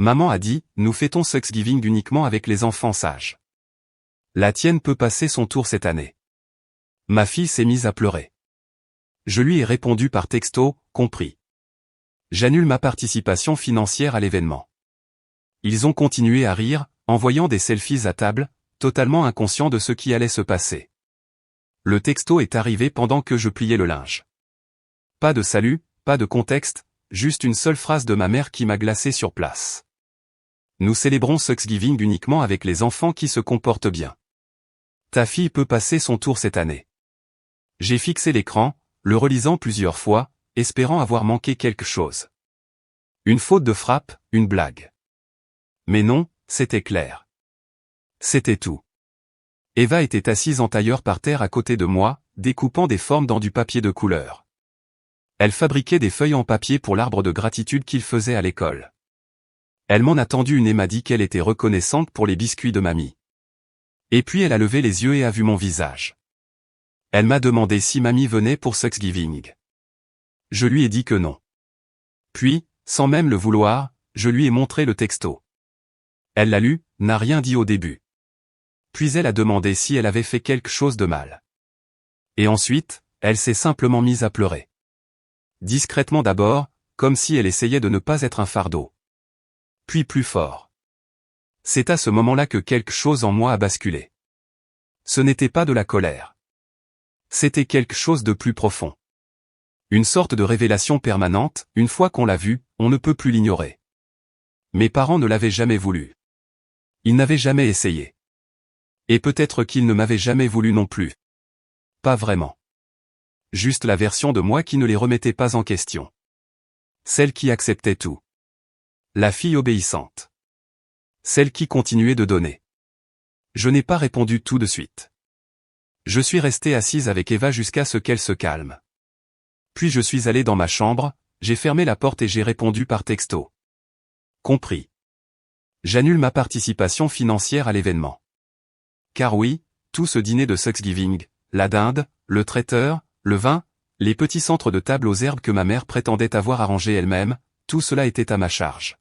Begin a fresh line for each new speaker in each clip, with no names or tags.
Maman a dit, nous fêtons Thanksgiving uniquement avec les enfants sages. La tienne peut passer son tour cette année. Ma fille s'est mise à pleurer. Je lui ai répondu par texto, compris. J'annule ma participation financière à l'événement. Ils ont continué à rire, envoyant des selfies à table, totalement inconscients de ce qui allait se passer. Le texto est arrivé pendant que je pliais le linge. Pas de salut, pas de contexte, juste une seule phrase de ma mère qui m'a glacé sur place. Nous célébrons Thanksgiving uniquement avec les enfants qui se comportent bien. Ta fille peut passer son tour cette année. J'ai fixé l'écran, le relisant plusieurs fois, espérant avoir manqué quelque chose. Une faute de frappe, une blague. Mais non, c'était clair. C'était tout. Eva était assise en tailleur par terre à côté de moi, découpant des formes dans du papier de couleur. Elle fabriquait des feuilles en papier pour l'arbre de gratitude qu'il faisait à l'école. Elle m'en a tendu une et m'a dit qu'elle était reconnaissante pour les biscuits de mamie. Et puis elle a levé les yeux et a vu mon visage. Elle m'a demandé si mamie venait pour Thanksgiving. Je lui ai dit que non. Puis, sans même le vouloir, je lui ai montré le texto. Elle l'a lu, n'a rien dit au début. Puis elle a demandé si elle avait fait quelque chose de mal. Et ensuite, elle s'est simplement mise à pleurer. Discrètement d'abord, comme si elle essayait de ne pas être un fardeau. Puis plus fort. C'est à ce moment-là que quelque chose en moi a basculé. Ce n'était pas de la colère. C'était quelque chose de plus profond. Une sorte de révélation permanente, une fois qu'on l'a vu, on ne peut plus l'ignorer. Mes parents ne l'avaient jamais voulu. Ils n'avaient jamais essayé. Et peut-être qu'ils ne m'avaient jamais voulu non plus. Pas vraiment. Juste la version de moi qui ne les remettait pas en question. Celle qui acceptait tout. La fille obéissante. Celle qui continuait de donner. Je n'ai pas répondu tout de suite. Je suis resté assise avec Eva jusqu'à ce qu'elle se calme. Puis je suis allé dans ma chambre, j'ai fermé la porte et j'ai répondu par texto. Compris. J'annule ma participation financière à l'événement. Car oui, tout ce dîner de Thanksgiving, la dinde, le traiteur, le vin, les petits centres de table aux herbes que ma mère prétendait avoir arrangés elle-même, tout cela était à ma charge.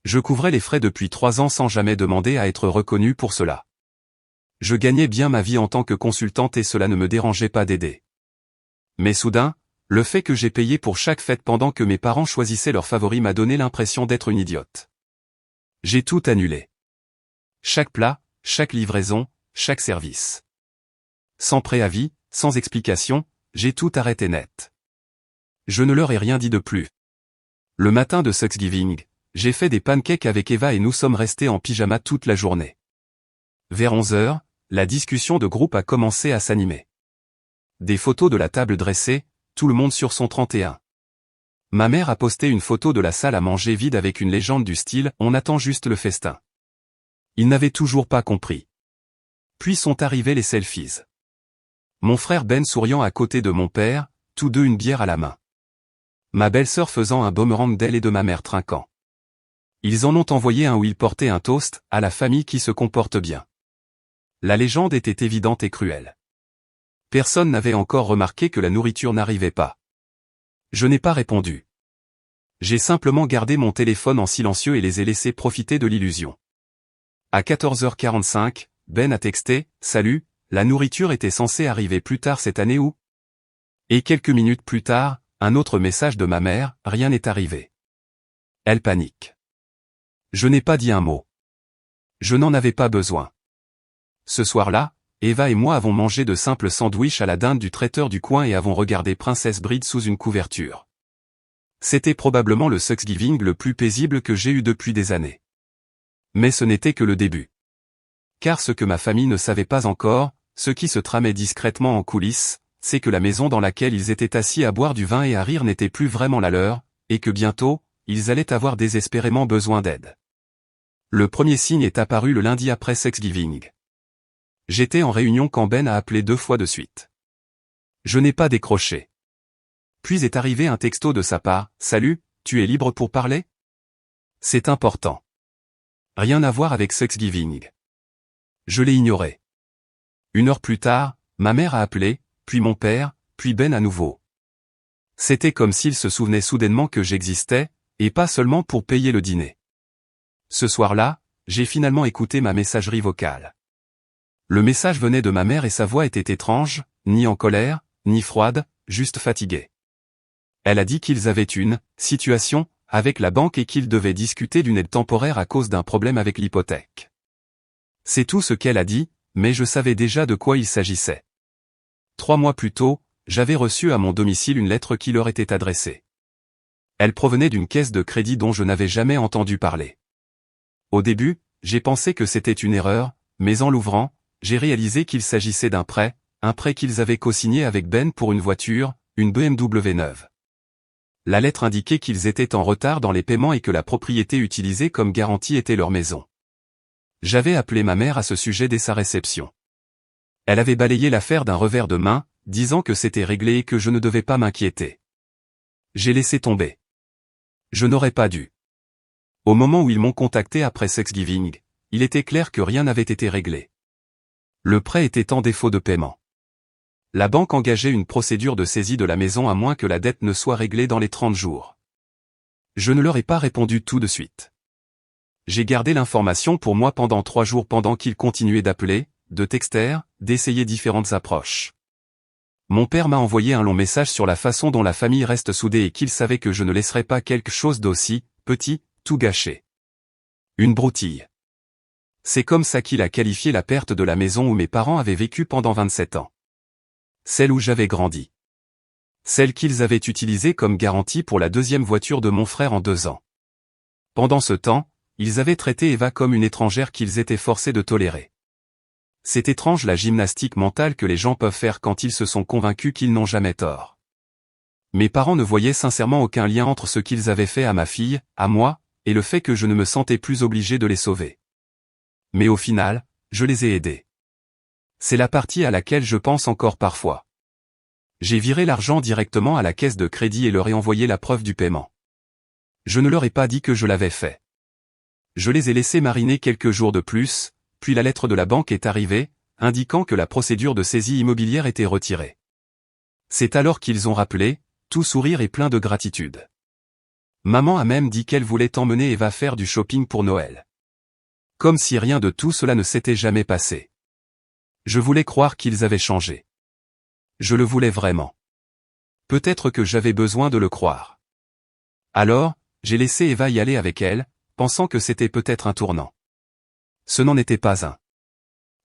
Je couvrais les frais depuis 3 ans sans jamais demander à être reconnu pour cela. Je gagnais bien ma vie en tant que consultante et cela ne me dérangeait pas d'aider. Mais soudain, le fait que j'ai payé pour chaque fête pendant que mes parents choisissaient leurs favoris m'a donné l'impression d'être une idiote. J'ai tout annulé. Chaque plat, chaque livraison, chaque service. Sans préavis, sans explication, j'ai tout arrêté net. Je ne leur ai rien dit de plus. Le matin de Thanksgiving, j'ai fait des pancakes avec Eva et nous sommes restés en pyjama toute la journée. Vers 11h, la discussion de groupe a commencé à s'animer. Des photos de la table dressée, tout le monde sur son 31. Ma mère a posté une photo de la salle à manger vide avec une légende du style « On attend juste le festin ». Ils n'avaient toujours pas compris. Puis sont arrivés les selfies. Mon frère Ben souriant à côté de mon père, tous deux une bière à la main. Ma belle-sœur faisant un boomerang d'elle et de ma mère trinquant. Ils en ont envoyé un où ils portaient un toast à la famille qui se comporte bien. La légende était évidente et cruelle. Personne n'avait encore remarqué que la nourriture n'arrivait pas. Je n'ai pas répondu. J'ai simplement gardé mon téléphone en silencieux et les ai laissés profiter de l'illusion. À 14h45, Ben a texté « Salut, la nourriture était censée arriver plus tard cette année ou ?» Et quelques minutes plus tard, un autre message de ma mère « Rien n'est arrivé ». Elle panique. Je n'ai pas dit un mot. Je n'en avais pas besoin. Ce soir-là, Eva et moi avons mangé de simples sandwichs à la dinde du traiteur du coin et avons regardé Princess Bride sous une couverture. C'était probablement le Thanksgiving le plus paisible que j'ai eu depuis des années. Mais ce n'était que le début. Car ce que ma famille ne savait pas encore, ce qui se tramait discrètement en coulisses, c'est que la maison dans laquelle ils étaient assis à boire du vin et à rire n'était plus vraiment la leur, et que bientôt, ils allaient avoir désespérément besoin d'aide. Le premier signe est apparu le lundi après Thanksgiving. J'étais en réunion quand Ben a appelé 2 fois de suite. Je n'ai pas décroché. Puis est arrivé un texto de sa part, « Salut, tu es libre pour parler ?» C'est important. Rien à voir avec Thanksgiving. Je l'ai ignoré. 1 heure plus tard, ma mère a appelé, puis mon père, puis Ben à nouveau. C'était comme s'ils se souvenaient soudainement que j'existais, et pas seulement pour payer le dîner. Ce soir-là, j'ai finalement écouté ma messagerie vocale. Le message venait de ma mère et sa voix était étrange, ni en colère, ni froide, juste fatiguée. Elle a dit qu'ils avaient une situation avec la banque et qu'ils devaient discuter d'une aide temporaire à cause d'un problème avec l'hypothèque. C'est tout ce qu'elle a dit, mais je savais déjà de quoi il s'agissait. 3 mois plus tôt, j'avais reçu à mon domicile une lettre qui leur était adressée. Elle provenait d'une caisse de crédit dont je n'avais jamais entendu parler. Au début, j'ai pensé que c'était une erreur, mais en l'ouvrant, j'ai réalisé qu'il s'agissait d'un prêt, un prêt qu'ils avaient co-signé avec Ben pour une voiture, une BMW neuve. La lettre indiquait qu'ils étaient en retard dans les paiements et que la propriété utilisée comme garantie était leur maison. J'avais appelé ma mère à ce sujet dès sa réception. Elle avait balayé l'affaire d'un revers de main, disant que c'était réglé et que je ne devais pas m'inquiéter. J'ai laissé tomber. Je n'aurais pas dû. Au moment où ils m'ont contacté après Thanksgiving, il était clair que rien n'avait été réglé. Le prêt était en défaut de paiement. La banque engageait une procédure de saisie de la maison à moins que la dette ne soit réglée dans les 30 jours. Je ne leur ai pas répondu tout de suite. J'ai gardé l'information pour moi pendant 3 jours pendant qu'ils continuaient d'appeler, de texter, d'essayer différentes approches. Mon père m'a envoyé un long message sur la façon dont la famille reste soudée et qu'il savait que je ne laisserais pas quelque chose d'aussi petit, tout gâché. Une broutille. C'est comme ça qu'il a qualifié la perte de la maison où mes parents avaient vécu pendant 27 ans. Celle où j'avais grandi. Celle qu'ils avaient utilisée comme garantie pour la deuxième voiture de mon frère en 2 ans. Pendant ce temps, ils avaient traité Eva comme une étrangère qu'ils étaient forcés de tolérer. C'est étrange la gymnastique mentale que les gens peuvent faire quand ils se sont convaincus qu'ils n'ont jamais tort. Mes parents ne voyaient sincèrement aucun lien entre ce qu'ils avaient fait à ma fille, à moi, et le fait que je ne me sentais plus obligé de les sauver. Mais au final, je les ai aidés. C'est la partie à laquelle je pense encore parfois. J'ai viré l'argent directement à la caisse de crédit et leur ai envoyé la preuve du paiement. Je ne leur ai pas dit que je l'avais fait. Je les ai laissés mariner quelques jours de plus, puis la lettre de la banque est arrivée, indiquant que la procédure de saisie immobilière était retirée. C'est alors qu'ils ont rappelé, tout sourire et plein de gratitude. Maman a même dit qu'elle voulait emmener Eva faire du shopping pour Noël. Comme si rien de tout cela ne s'était jamais passé. Je voulais croire qu'ils avaient changé. Je le voulais vraiment. Peut-être que j'avais besoin de le croire. Alors, j'ai laissé Eva y aller avec elle, pensant que c'était peut-être un tournant. Ce n'en était pas un.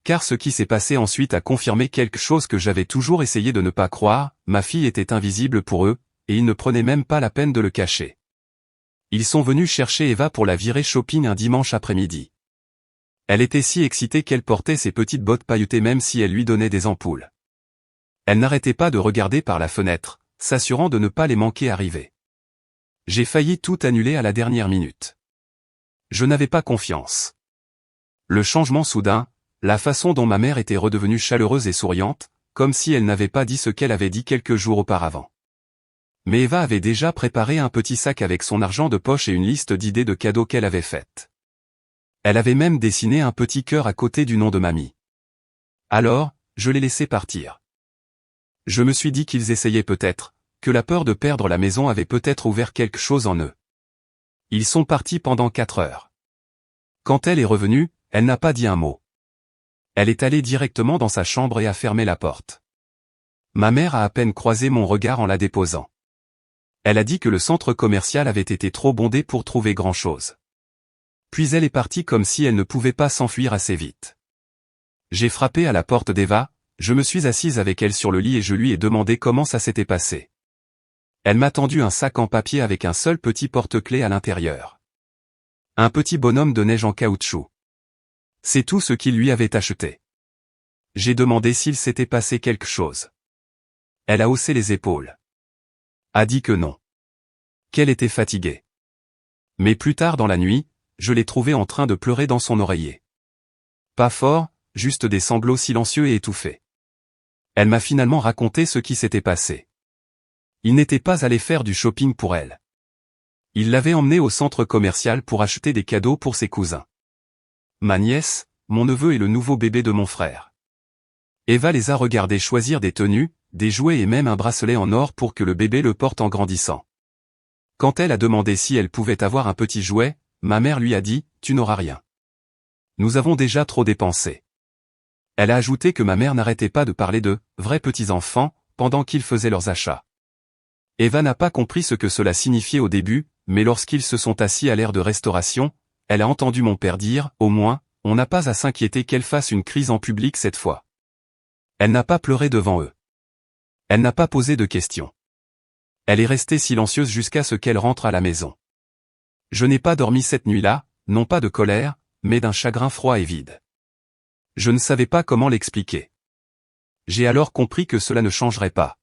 Car ce qui s'est passé ensuite a confirmé quelque chose que j'avais toujours essayé de ne pas croire, ma fille était invisible pour eux, et ils ne prenaient même pas la peine de le cacher. Ils sont venus chercher Eva pour la virer shopping un dimanche après-midi. Elle était si excitée qu'elle portait ses petites bottes pailletées même si elle lui donnait des ampoules. Elle n'arrêtait pas de regarder par la fenêtre, s'assurant de ne pas les manquer arriver. J'ai failli tout annuler à la dernière minute. Je n'avais pas confiance. Le changement soudain, la façon dont ma mère était redevenue chaleureuse et souriante, comme si elle n'avait pas dit ce qu'elle avait dit quelques jours auparavant. Mais Eva avait déjà préparé un petit sac avec son argent de poche et une liste d'idées de cadeaux qu'elle avait faites. Elle avait même dessiné un petit cœur à côté du nom de mamie. Alors, je les laissais partir. Je me suis dit qu'ils essayaient peut-être, que la peur de perdre la maison avait peut-être ouvert quelque chose en eux. Ils sont partis pendant 4 heures. Quand elle est revenue, elle n'a pas dit un mot. Elle est allée directement dans sa chambre et a fermé la porte. Ma mère a à peine croisé mon regard en la déposant. Elle a dit que le centre commercial avait été trop bondé pour trouver grand-chose. Puis elle est partie comme si elle ne pouvait pas s'enfuir assez vite. J'ai frappé à la porte d'Eva, je me suis assise avec elle sur le lit et je lui ai demandé comment ça s'était passé. Elle m'a tendu un sac en papier avec un seul petit porte-clés à l'intérieur. Un petit bonhomme de neige en caoutchouc. C'est tout ce qu'il lui avait acheté. J'ai demandé s'il s'était passé quelque chose. Elle a haussé les épaules. A dit que non. Qu'elle était fatiguée. Mais plus tard dans la nuit, je l'ai trouvée en train de pleurer dans son oreiller. Pas fort, juste des sanglots silencieux et étouffés. Elle m'a finalement raconté ce qui s'était passé. Il n'était pas allé faire du shopping pour elle. Il l'avait emmenée au centre commercial pour acheter des cadeaux pour ses cousins. Ma nièce, mon neveu et le nouveau bébé de mon frère. Eva les a regardés choisir des tenues, des jouets et même un bracelet en or pour que le bébé le porte en grandissant. Quand elle a demandé si elle pouvait avoir un petit jouet, ma mère lui a dit, tu n'auras rien. Nous avons déjà trop dépensé. Elle a ajouté que ma mère n'arrêtait pas de parler de « vrais petits-enfants » pendant qu'ils faisaient leurs achats. Eva n'a pas compris ce que cela signifiait au début, mais lorsqu'ils se sont assis à l'aire de restauration, elle a entendu mon père dire « au moins, on n'a pas à s'inquiéter qu'elle fasse une crise en public cette fois ». Elle n'a pas pleuré devant eux. Elle n'a pas posé de questions. Elle est restée silencieuse jusqu'à ce qu'elle rentre à la maison. Je n'ai pas dormi cette nuit-là, non pas de colère, mais d'un chagrin froid et vide. Je ne savais pas comment l'expliquer. J'ai alors compris que cela ne changerait pas.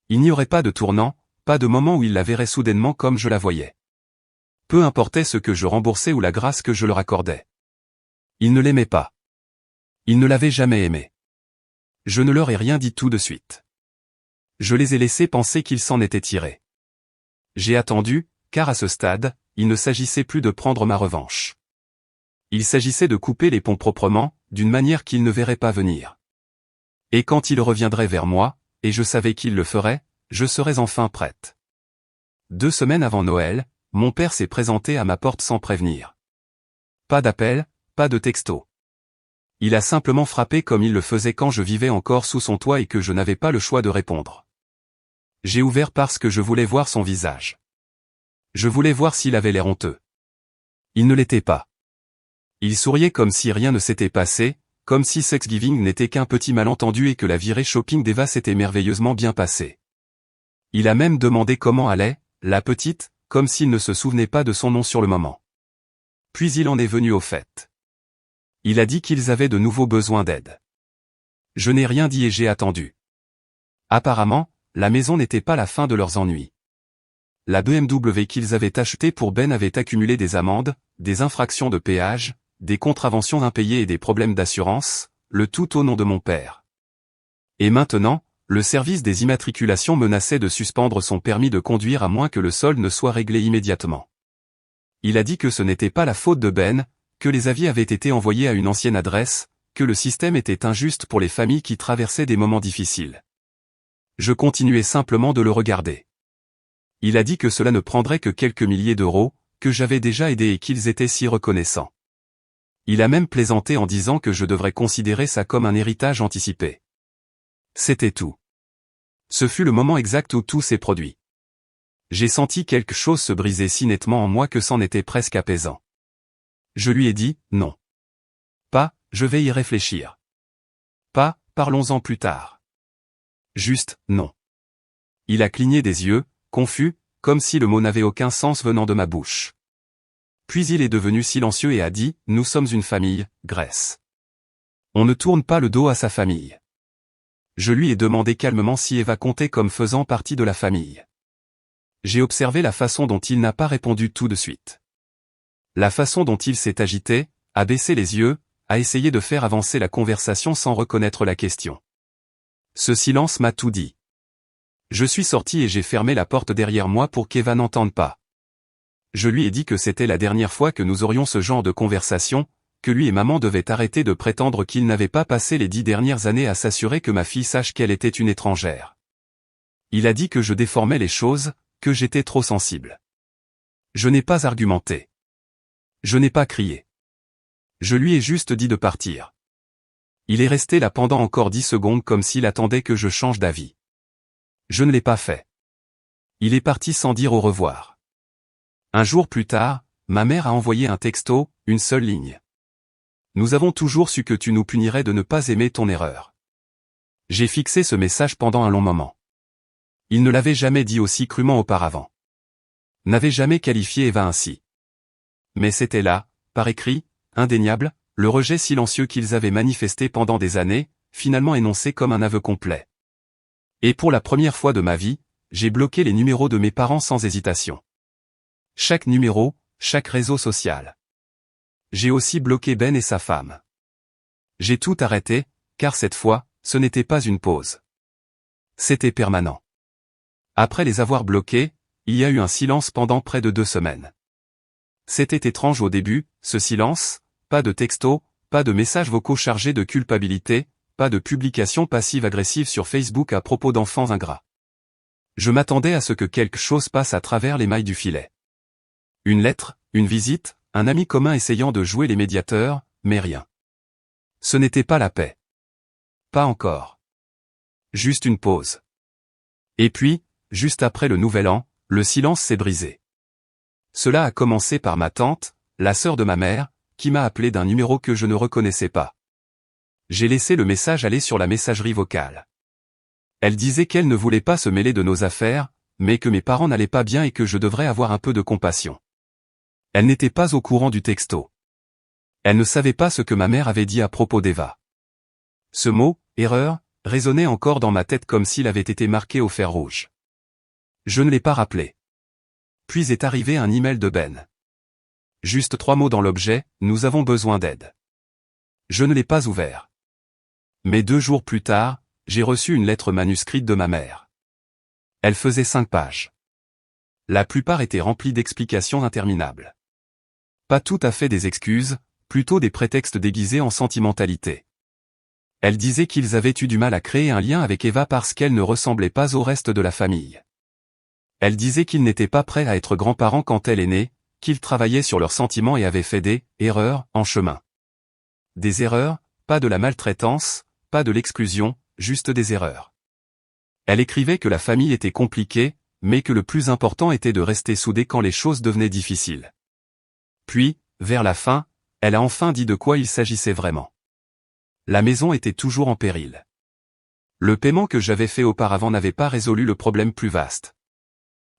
Il n'y aurait pas de tournant, pas de moment où il la verrait soudainement comme je la voyais. Peu importait ce que je remboursais ou la grâce que je leur accordais. Ils ne l'aimaient pas. Ils ne l'avaient jamais aimé. Je ne leur ai rien dit tout de suite. Je les ai laissés penser qu'ils s'en étaient tirés. J'ai attendu, car à ce stade, il ne s'agissait plus de prendre ma revanche. Il s'agissait de couper les ponts proprement, d'une manière qu'ils ne verraient pas venir. Et quand ils reviendraient vers moi, et je savais qu'ils le feraient, je serais enfin prête. 2 semaines avant Noël, mon père s'est présenté à ma porte sans prévenir. Pas d'appel, pas de texto. Il a simplement frappé comme il le faisait quand je vivais encore sous son toit et que je n'avais pas le choix de répondre. J'ai ouvert parce que je voulais voir son visage. Je voulais voir s'il avait l'air honteux. Il ne l'était pas. Il souriait comme si rien ne s'était passé, comme si Thanksgiving n'était qu'un petit malentendu et que la virée shopping d'Eva s'était merveilleusement bien passée. Il a même demandé comment allait, la petite, comme s'il ne se souvenait pas de son nom sur le moment. Puis il en est venu au fait. Il a dit qu'ils avaient de nouveaux besoins d'aide. Je n'ai rien dit et j'ai attendu. Apparemment, la maison n'était pas la fin de leurs ennuis. La BMW qu'ils avaient achetée pour Ben avait accumulé des amendes, des infractions de péage, des contraventions impayées et des problèmes d'assurance, le tout au nom de mon père. Et maintenant, le service des immatriculations menaçait de suspendre son permis de conduire à moins que le solde ne soit réglé immédiatement. Il a dit que ce n'était pas la faute de Ben, que les avis avaient été envoyés à une ancienne adresse, que le système était injuste pour les familles qui traversaient des moments difficiles. Je continuais simplement de le regarder. Il a dit que cela ne prendrait que quelques milliers d'euros, que j'avais déjà aidé et qu'ils étaient si reconnaissants. Il a même plaisanté en disant que je devrais considérer ça comme un héritage anticipé. C'était tout. Ce fut le moment exact où tout s'est produit. J'ai senti quelque chose se briser si nettement en moi que c'en était presque apaisant. Je lui ai dit, non. Pas, je vais y réfléchir. Pas, parlons-en plus tard. Juste, non. Il a cligné des yeux, confus, comme si le mot n'avait aucun sens venant de ma bouche. Puis il est devenu silencieux et a dit, nous sommes une famille, Grace. On ne tourne pas le dos à sa famille. Je lui ai demandé calmement si Eva comptait comme faisant partie de la famille. J'ai observé la façon dont il n'a pas répondu tout de suite. La façon dont il s'est agité, a baissé les yeux, a essayé de faire avancer la conversation sans reconnaître la question. Ce silence m'a tout dit. Je suis sorti et j'ai fermé la porte derrière moi pour qu'Eva n'entende pas. Je lui ai dit que c'était la dernière fois que nous aurions ce genre de conversation, que lui et maman devaient arrêter de prétendre qu'ils n'avaient pas passé les 10 dernières années à s'assurer que ma fille sache qu'elle était une étrangère. Il a dit que je déformais les choses, que j'étais trop sensible. Je n'ai pas argumenté. Je n'ai pas crié. Je lui ai juste dit de partir. Il est resté là pendant encore 10 secondes comme s'il attendait que je change d'avis. Je ne l'ai pas fait. Il est parti sans dire au revoir. Un jour plus tard, ma mère a envoyé un texto, une seule ligne. Nous avons toujours su que tu nous punirais de ne pas aimer ton erreur. J'ai fixé ce message pendant un long moment. Il ne l'avait jamais dit aussi crûment auparavant. N'avait jamais qualifié Eva ainsi. Mais c'était là, par écrit, indéniable, le rejet silencieux qu'ils avaient manifesté pendant des années, finalement énoncé comme un aveu complet. Et pour la première fois de ma vie, j'ai bloqué les numéros de mes parents sans hésitation. Chaque numéro, chaque réseau social. J'ai aussi bloqué Ben et sa femme. J'ai tout arrêté, car cette fois, ce n'était pas une pause. C'était permanent. Après les avoir bloqués, il y a eu un silence pendant près de 2 semaines. C'était étrange au début, ce silence, pas de texto, pas de messages vocaux chargés de culpabilité, pas de publications passives-agressives sur Facebook à propos d'enfants ingrats. Je m'attendais à ce que quelque chose passe à travers les mailles du filet. Une lettre, Une visite, un ami commun essayant de jouer les médiateurs, mais rien. Ce n'était pas la paix. Pas encore. Juste une pause. Et puis, juste après le nouvel an, le silence s'est brisé. Cela a commencé par ma tante, la sœur de ma mère, qui m'a appelé d'un numéro que je ne reconnaissais pas. J'ai laissé le message aller sur la messagerie vocale. Elle disait qu'elle ne voulait pas se mêler de nos affaires, mais que mes parents n'allaient pas bien et que je devrais avoir un peu de compassion. Elle n'était pas au courant du texto. Elle ne savait pas ce que ma mère avait dit à propos d'Eva. Ce mot, erreur, résonnait encore dans ma tête comme s'il avait été marqué au fer rouge. Je ne l'ai pas rappelé. Puis est arrivé un email de Ben. Juste 3 mots dans l'objet, nous avons besoin d'aide. Je ne l'ai pas ouvert. Mais 2 jours plus tard, j'ai reçu une lettre manuscrite de ma mère. Elle faisait 5 pages. La plupart étaient remplies d'explications interminables. Pas tout à fait des excuses, plutôt des prétextes déguisés en sentimentalité. Elle disait qu'ils avaient eu du mal à créer un lien avec Eva parce qu'elle ne ressemblait pas au reste de la famille. Elle disait qu'ils n'étaient pas prêts à être grands-parents quand elle est née, qu'ils travaillaient sur leurs sentiments et avaient fait des erreurs en chemin. Des erreurs, pas de la maltraitance, pas de l'exclusion, juste des erreurs. Elle écrivait que la famille était compliquée, mais que le plus important était de rester soudés quand les choses devenaient difficiles. Puis, vers la fin, elle a enfin dit de quoi il s'agissait vraiment. La maison était toujours en péril. Le paiement que j'avais fait auparavant n'avait pas résolu le problème plus vaste.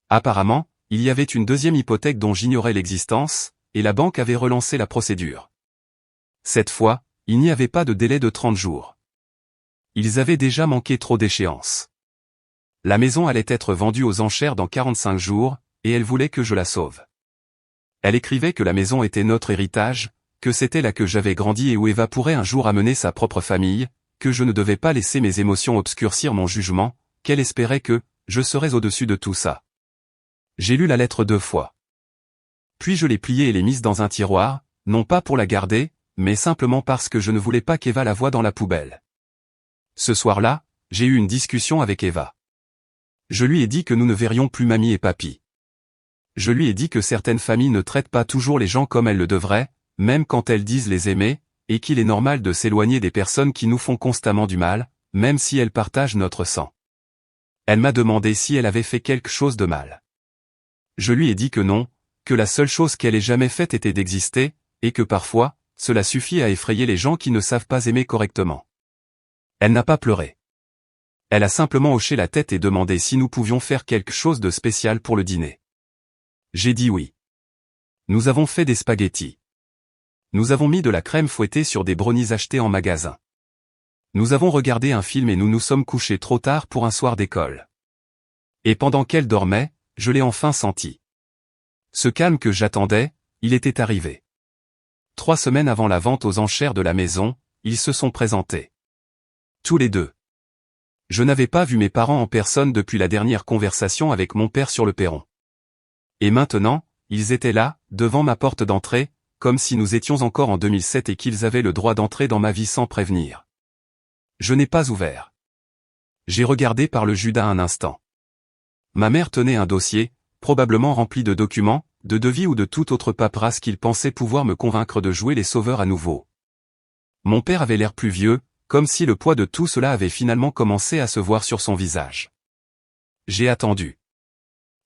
Apparemment, il y avait une deuxième hypothèque dont j'ignorais l'existence, et la banque avait relancé la procédure. Cette fois, il n'y avait pas de délai de 30 jours. Ils avaient déjà manqué trop d'échéances. La maison allait être vendue aux enchères dans 45 jours, et elle voulait que je la sauve. Elle écrivait que la maison était notre héritage, que c'était là que j'avais grandi et où Eva pourrait un jour amener sa propre famille, que je ne devais pas laisser mes émotions obscurcir mon jugement, qu'elle espérait que je serais au-dessus de tout ça. J'ai lu la lettre 2 fois. Puis je l'ai pliée et l'ai mise dans un tiroir, non pas pour la garder, mais simplement parce que je ne voulais pas qu'Eva la voie dans la poubelle. Ce soir-là, j'ai eu une discussion avec Eva. Je lui ai dit que nous ne verrions plus mamie et papy. Je lui ai dit que certaines familles ne traitent pas toujours les gens comme elles le devraient, même quand elles disent les aimer, et qu'il est normal de s'éloigner des personnes qui nous font constamment du mal, même si elles partagent notre sang. Elle m'a demandé si elle avait fait quelque chose de mal. Je lui ai dit que non, que la seule chose qu'elle ait jamais faite était d'exister, et que parfois, cela suffit à effrayer les gens qui ne savent pas aimer correctement. Elle n'a pas pleuré. Elle a simplement hoché la tête et demandé si nous pouvions faire quelque chose de spécial pour le dîner. J'ai dit oui. Nous avons fait des spaghettis. Nous avons mis de la crème fouettée sur des brownies achetés en magasin. Nous avons regardé un film et nous nous sommes couchés trop tard pour un soir d'école. Et pendant qu'elle dormait, je l'ai enfin senti. Ce calme que j'attendais, il était arrivé. 3 semaines avant la vente aux enchères de la maison, ils se sont présentés. Tous les deux. Je n'avais pas vu mes parents en personne depuis la dernière conversation avec mon père sur le perron. Et maintenant, ils étaient là, devant ma porte d'entrée, comme si nous étions encore en 2007 et qu'ils avaient le droit d'entrer dans ma vie sans prévenir. Je n'ai pas ouvert. J'ai regardé par le Judas un instant. Ma mère tenait un dossier, probablement rempli de documents, de devis ou de toute autre paperasse qu'il pensait pouvoir me convaincre de jouer les sauveurs à nouveau. Mon père avait l'air plus vieux, comme si le poids de tout cela avait finalement commencé à se voir sur son visage. J'ai attendu.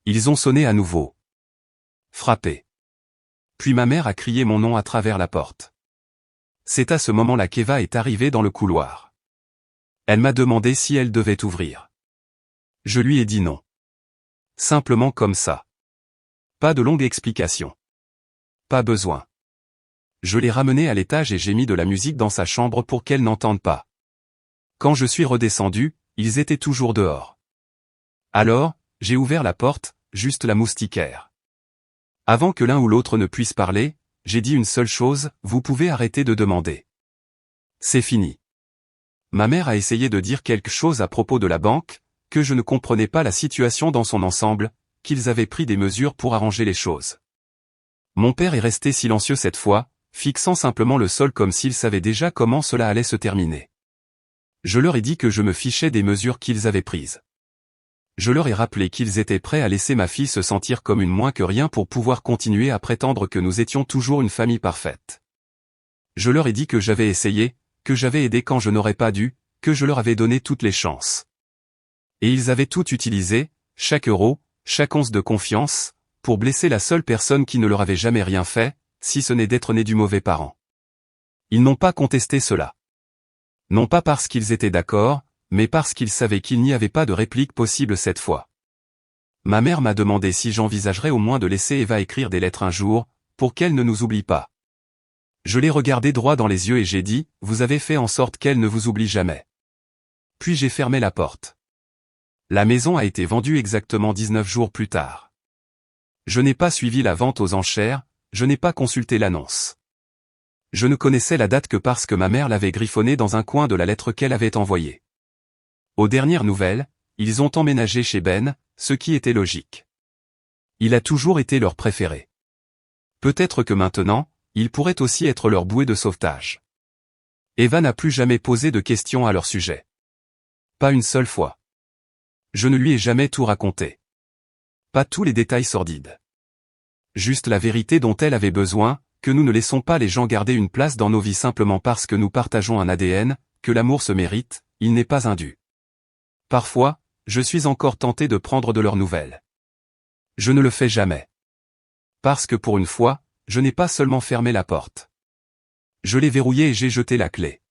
Ils ont sonné à nouveau. Frappé. Puis ma mère a crié mon nom à travers la porte. C'est à ce moment-là qu'Eva est arrivée dans le couloir. Elle m'a demandé si elle devait ouvrir. Je lui ai dit non. Simplement comme ça. Pas de longue explication. Pas besoin. Je l'ai ramenée à l'étage et j'ai mis de la musique dans sa chambre pour qu'elle n'entende pas. Quand je suis redescendu, ils étaient toujours dehors. Alors, j'ai ouvert la porte, juste la moustiquaire. Avant que l'un ou l'autre ne puisse parler, j'ai dit une seule chose, vous pouvez arrêter de demander. C'est fini. Ma mère a essayé de dire quelque chose à propos de la banque, que je ne comprenais pas la situation dans son ensemble, qu'ils avaient pris des mesures pour arranger les choses. Mon père est resté silencieux cette fois, fixant simplement le sol comme s'il savait déjà comment cela allait se terminer. Je leur ai dit que je me fichais des mesures qu'ils avaient prises. Je leur ai rappelé qu'ils étaient prêts à laisser ma fille se sentir comme une moins que rien pour pouvoir continuer à prétendre que nous étions toujours une famille parfaite. Je leur ai dit que j'avais essayé, que j'avais aidé quand je n'aurais pas dû, que je leur avais donné toutes les chances. Et ils avaient tout utilisé, chaque euro, chaque once de confiance, pour blesser la seule personne qui ne leur avait jamais rien fait, si ce n'est d'être né du mauvais parent. Ils n'ont pas contesté cela. Non pas parce qu'ils étaient d'accord, mais parce qu'ils savaient qu'il n'y avait pas de réplique possible cette fois. Ma mère m'a demandé si j'envisagerais au moins de laisser Eva écrire des lettres un jour, pour qu'elle ne nous oublie pas. Je l'ai regardé droit dans les yeux et j'ai dit, vous avez fait en sorte qu'elle ne vous oublie jamais. Puis j'ai fermé la porte. La maison a été vendue exactement 19 jours plus tard. Je n'ai pas suivi la vente aux enchères, je n'ai pas consulté l'annonce. Je ne connaissais la date que parce que ma mère l'avait griffonnée dans un coin de la lettre qu'elle avait envoyée. Aux dernières nouvelles, ils ont emménagé chez Ben, ce qui était logique. Il a toujours été leur préféré. Peut-être que maintenant, il pourrait aussi être leur bouée de sauvetage. Eva n'a plus jamais posé de questions à leur sujet. Pas une seule fois. Je ne lui ai jamais tout raconté. Pas tous les détails sordides. Juste la vérité dont elle avait besoin, que nous ne laissons pas les gens garder une place dans nos vies simplement parce que nous partageons un ADN, que l'amour se mérite, il n'est pas indu. Parfois, je suis encore tenté de prendre de leurs nouvelles. Je ne le fais jamais. Parce que pour une fois, je n'ai pas seulement fermé la porte. Je l'ai verrouillée et j'ai jeté la clé.